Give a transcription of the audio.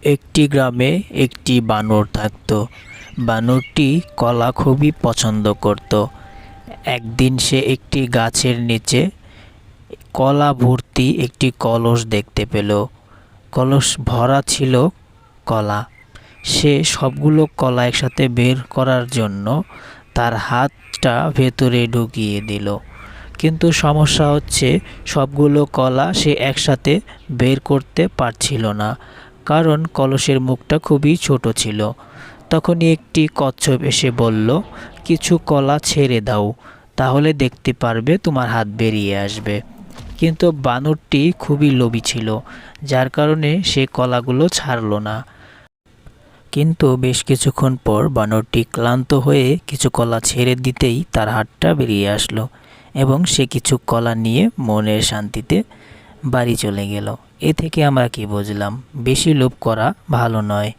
একটি গ্রামে একটি বানর থাকত। বানরটি কলা খুবই পছন্দ করত। একদিন সে একটি গাছের নিচে কলা ভর্তি একটি কলস দেখতে পেল। কলস ভরা ছিল কলা। সে সবগুলো কলা একসাথে বের করার জন্য তার হাতটা ভেতরে ঢুকিয়ে দিল। কিন্তু সমস্যা হচ্ছে, সবগুলো কলা সে একসাথে বের করতে পারছিল না, কারণ কলসের মুখটা খুবই ছোট ছিল। তখনই একটি কচ্ছপ এসে বলল, কিছু কলা ছেড়ে দাও, তাহলে দেখতে পারবে তোমার হাত বেরিয়ে আসবে। কিন্তু বানরটি খুবই লোভী ছিল, যার কারণে সে কলাগুলো ছাড়ল না। কিন্তু বেশ কিছুক্ষণ পর বানরটি ক্লান্ত হয়ে কিছু কলা ছেড়ে দিতেই তার হাতটা বেরিয়ে আসলো এবং সে কিছু কলা নিয়ে মনের শান্তিতে বাড়ি চলে গেল। এ থেকে আমরা কি বুঝলাম? বেশি লোভ করা ভালো নয়।